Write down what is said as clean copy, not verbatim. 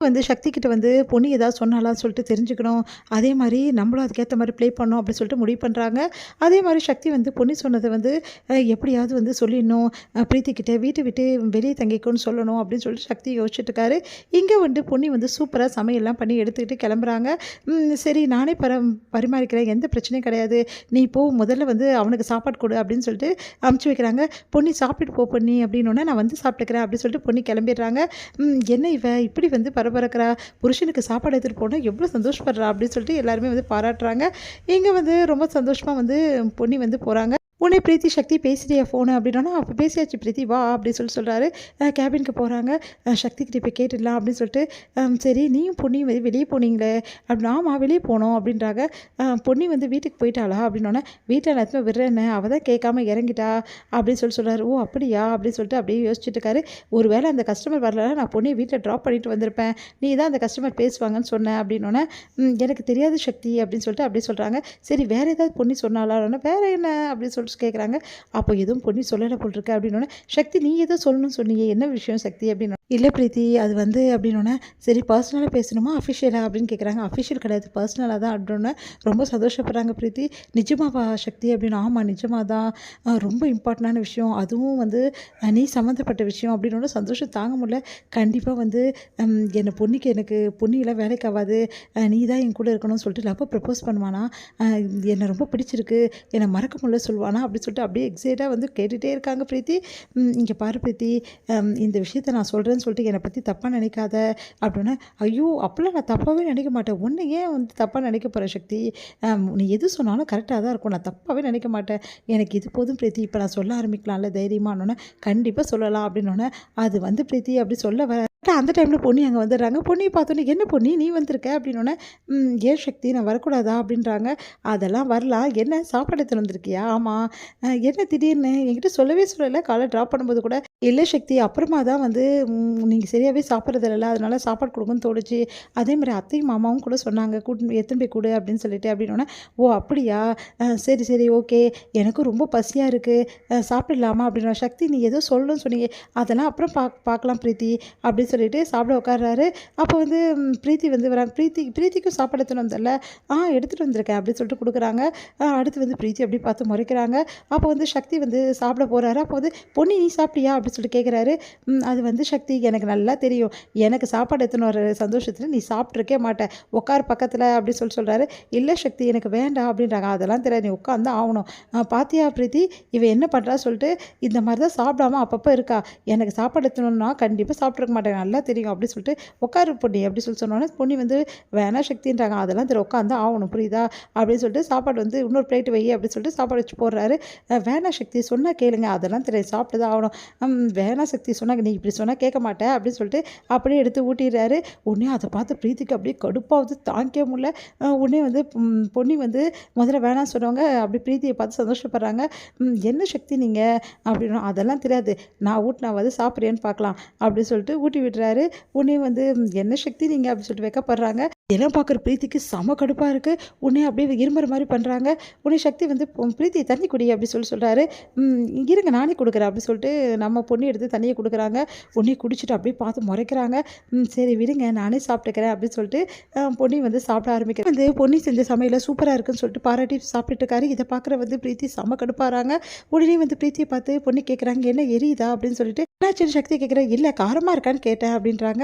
வந்து சக்தி கிட்ட வந்து பொண்ணு ஏதாவது சொன்னாலான்னு சொல்லிட்டு தெரிஞ்சுக்கணும். அதே மாரி நம்மளும் அதுக்கேத்த மாரி ப்ளே பண்ணணும் அப்படின்னு சொல்லிட்டு முடிவு பண்றாங்க. அதே மாரி சக்தி வந்து பொன்னி சொன்னத வந்து எப்படியாவது வந்து சொல்லிடணும். பிரீத்தி கிட்ட வீட்ட விட்டு வெளிய தங்கிக்கோன்னு சொல்லணும் அப்படின்னு சொல்லிட்டு சக்தி யோசிச்சுட்டு இருக்காரு. இங்க வந்து பொன்னி வந்து சூப்பரா சமையல்லாம் பண்ணி எடுத்துக்கிட்டு கிளம்புறாங்க. சரி நானே பரிமாறிக்கிறேன். எந்த பிரச்சனையும் கிடையாது. நீ போ முதல்ல வந்து அவனுக்கு சாப்பாடு கொடு அப்படின்னு சொல்லிட்டு அனுப்பிச்சு வைக்கிறாங்க. பொன்னி சாப்பிட்டுட்டு போ பொன்னி அப்படின்னோனே நான் வந்து சாப்பிட்டுக்கிறேன் அப்படின்னு சொல்லிட்டு பொன்னி கிளம்பிடுறாங்க. என்ன இவ இப்படி வந்து பரபரக்கிறா, புருஷனுக்கு சாப்பாடு எடுத்துகிட்டு போனால் எவ்வளோ சந்தோஷப்படுறா அப்படின்னு சொல்லிட்டு எல்லாருமே வந்து பாராட்டுறாங்க. இங்கே வந்து ரொம்ப சந்தோஷமாக வந்து பொன்னி வந்து போகிறாங்க. உடனே பிரீத்தி சக்தி பேசுறியா ஃபோனு அப்படின்னா, அப்போ பேசியாச்சு பிரீத்தி வா அப்படின்னு சொல்கிறாரு. கேபினுக்கு போகிறாங்க. சக்தி கிட்ட போய் கேட்டுடலாம் அப்படின்னு சொல்லிட்டு, சரி நீயும் பொன்னியும் வெளியே போனீங்களே அப்படின்னா, ஆமாம் வெளியே போனோம் அப்படின்றாங்க. பொன்னி வந்து வீட்டுக்கு போயிட்டாளா அப்படின்னோடனே, வீட்டில் நேரத்தில் விடுறேன்னு அவள் தான் கேட்காம இறங்கிட்டா அப்படின்னு சொல்கிறாரு. ஓ அப்படியா அப்படின்னு சொல்லிட்டு அப்படியே யோசிச்சுட்டு இருக்காரு. ஒரு வேளை அந்த கஸ்டமர் வரலன்னா நான் பொன்னியை வீட்டில் ட்ராப் பண்ணிட்டு வந்திருப்பேன், நீ தான் அந்த கஸ்டமர் பேசுவாங்கன்னு சொன்னேன் அப்படின்னோடனே, எனக்கு தெரியாது சக்தி அப்படின்னு சொல்லிட்டு அப்படியே சொல்கிறாங்க. சரி வேறு ஏதாவது பொன்னி சொன்னாலான்னா, வேறு என்ன அப்படின்னு சொல்லிட்டு கேட்குறாங்க. அப்போ எதுவும் பொன்னி சொல்லலை போல் இருக்கு அப்படின்னோடனே, சக்தி நீ ஏதோ சொல்லணும்னு சொன்னீங்க, என்ன விஷயம் சக்தி அப்படின்னு. இல்லை பிரீத்தி அது வந்து அப்படின்னோடனே, சரி பர்சனலாக பேசணுமா அஃபிஷியலா அப்படின்னு கேட்குறாங்க. அஃபிஷியல் கிடையாது பர்சனலாக தான் அப்படின்னோடனே ரொம்ப சந்தோஷப்படுறாங்க பிரீத்தி. நிஜமாவா சக்தி அப்படின்னு. ஆமாம் நிஜமாக தான், ரொம்ப இம்பார்ட்டண்டான விஷயம், அதுவும் வந்து நீ சம்மந்தப்பட்ட விஷயம் அப்படின்னோட சந்தோஷம் தாங்க முடியல. கண்டிப்பாக வந்து என்னை பொன்னிக்கு எனக்கு பொன்னியெல்லாம் வேலைக்கு ஆகாது, நீ தான் என் கூட இருக்கணும்னு சொல்லிட்டு லவ்வை ப்ரப்போஸ் பண்ணுவானா, என்னை ரொம்ப பிடிச்சிருக்கு, என்னை மறக்க முடியல சொல்லுவானா அப்படின்னு சொல்லிட்டு அப்படியே எக்ஸைட்டாக வந்து கேட்டுகிட்டே இருக்காங்க பிரீத்தி. இங்கே பாரு பிரீத்தி, இந்த விஷயத்த நான் சொல்கிறேன்னு சொல்லிட்டு என்னை பற்றி தப்பாக நினைக்காத அப்படின்னா, ஐயோ அப்போல்லாம் நான் தப்பாகவே நினைக்க மாட்டேன், ஒன்று ஏன் வந்து தப்பாக நினைக்க போகிறேன் சக்தி, நீ எது சொன்னாலும் கரெக்டாக தான் இருக்கும், நான் தப்பாகவே நினைக்க மாட்டேன், எனக்கு இது போதும் பிரீத்தி, இப்போ நான் சொல்ல ஆரம்பிக்கலாம்ல தைரியமானோன்னே, கண்டிப்பாக சொல்லலாம் அப்படின்னோடனே, அது வந்து பிரீத்தி அப்படி சொல்ல வர அந்த டைமில் பொன்னி அங்கே வந்துடுறாங்க. பொன்னியை பார்த்தோன்னே, என்ன பொன்னி நீ வந்திருக்க அப்படின்னோடனே, ஏன் சக்தி நான் வரக்கூடாதா அப்படின்றாங்க. அதெல்லாம் வரலாம், என்ன சாப்பாடு எடுத்துன்னு வந்திருக்கியா, ஆமாம், என்ன திடீர்னு என்கிட்ட சொல்லவே சொல்லலை, காலை ட்ராப் பண்ணும்போது கூட, இல்லை சக்தி அப்புறமா தான் வந்து நீங்கள் சரியாகவே சாப்பிட்றதில்ல, அதனால சாப்பாடு கொடுக்குன்னு தோணுச்சு, அதே மாதிரி அத்தையும் மாமாவும் கூட சொன்னாங்க கூட்டு எத்தனை போய் கொடு அப்படின்னு சொல்லிட்டு அப்படின்னோடனே, ஓ அப்படியா, சரி சரி ஓகே, எனக்கும் ரொம்ப பசியாக இருக்குது, சாப்பிடலாமா அப்படின்னா, சக்தி நீ ஏதோ சொல்லணும்னு சொன்னீங்க, அதெல்லாம் அப்புறம் பார்க்கலாம் பிரீத்தி அப்படின்னு சொல்லிட்டு சாப்பிட உட்கார்றாரு. அப்போ வந்து பிரீத்தி வந்து வராங்க. பிரீத்திக்கும் சாப்பாடு எடுத்துகிட்டு வந்தல, எடுத்துகிட்டு வந்திருக்கேன் அப்படின்னு சொல்லிட்டு கொடுக்குறாங்க. அடுத்து வந்து பிரீத்தி அப்படி பார்த்து முறைக்கிறாங்க. அப்போ வந்து சக்தி வந்து சாப்பிட போகிறாரு. அப்போ வந்து பொன்னி நீ சாப்பிட்டியா அப்படின்னு சொல்லிட்டு கேட்குறாரு. அது வந்து சக்தி எனக்கு நல்லா தெரியும், எனக்கு சாப்பாடு எடுத்துன்னு வர சந்தோஷத்தில் நீ சாப்பிட்ருக்கே மாட்டேன், உட்கார் பக்கத்தில் அப்படின்னு சொல்கிறாரு. இல்லை சக்தி எனக்கு வேண்டாம் அப்படின்றாங்க. அதெல்லாம் தெரியாது, நீ உட்காந்து ஆகணும், பாத்தியா பிரீத்தி இவன் என்ன பண்ணுறா சொல்லிட்டு இந்த மாதிரி தான் சாப்பிடாம அப்பப்போ இருக்கா, எனக்கு சாப்பாடு எடுத்துணுன்னா கண்டிப்பாக சாப்பிட்ருக்க மாட்டேன் நல்லா தெரியும் அப்படின்னு சொல்லிட்டு, உட்காரு பொன்னி அப்படி சொன்னோன்னே பொன்னி வந்து வேணா சக்தின்றாங்க. அதெல்லாம் தெரியும் உட்காந்து ஆகணும் புரியுதா அப்படின்னு சொல்லிட்டு சாப்பாடு வந்து இன்னொரு பிளேட் வை அப்படின்னு சொல்லிட்டு சாப்பாடு வச்சு போடுறாரு. வேணா சக்தி சொன்னால் கேளுங்க, அதெல்லாம் தெரியும் சாப்பிட்டு தான் ஆகணும், வேணா சக்தி சொன்னாங்க, நீ இப்படி சொன்னால் கேட்க மாட்டேன் அப்படின்னு சொல்லிட்டு அப்படியே எடுத்து ஊட்டிடுறாரு. உடனே அதை பார்த்து பிரீத்திக்கு அப்படியே கடுப்பாவது தாங்கிக்க முடியல. உடனே வந்து பொன்னி வந்து முதல்ல வேணாம் சொன்னவங்க அப்படி பிரீத்தியை பார்த்து சந்தோஷப்படுறாங்க. என்ன சக்தி நீங்கள் அப்படின்னா, அதெல்லாம் தெரியாது, நான் ஊட்டினாவது சாப்பிட்றியான்னு பார்க்கலாம் அப்படின்னு சொல்லிட்டு ஊட்டி விடுறாரு. உடனே வந்து என்ன சக்தி நீங்கள் அப்படின்னு சொல்லிட்டு வைக்கப்படுறாங்க. எல்லாம் பார்க்குற பிரீத்திக்கு செம கடுப்பாக இருக்குது. உடனே அப்படியே இரும்புற மாதிரி பண்ணுறாங்க. உடனே சக்தி வந்து பிரீத்தி தண்ணி குடி அப்படி சொல்கிறாரு. இருங்க நானே கொடுக்குறேன் அப்படி சொல்லிட்டு நம்ம பொண்ணு எடுத்து தண்ணியை கொடுக்குறாங்க. உடனே குடிச்சிட்டு அப்படியே பார்த்து முறைக்கிறாங்க. சரி விடுங்க நானே சாப்பிட்டுக்கிறேன் அப்படின்னு சொல்லிட்டு பொன்னி வந்து சாப்பிட ஆரம்பிக்கிறேன். வந்து பொன்னி செஞ்ச சமையல சூப்பராக இருக்குன்னு சொல்லிட்டு பாராட்டி சாப்பிட்டுட்டு இருக்காரு. இதை பார்க்குற வந்து பிரீத்தி செம கடுப்பாகிறாங்க. உடனே வந்து பிரீத்தியை பார்த்து பொண்ணு கேட்குறாங்க, என்ன எரியுதா அப்படின்னு சொல்லிட்டு, என்னாச்சுன்னு சக்தி கேட்குறேன், இல்லை காரமாக இருக்கான்னு கேட்டேன் அப்படின்றாங்க.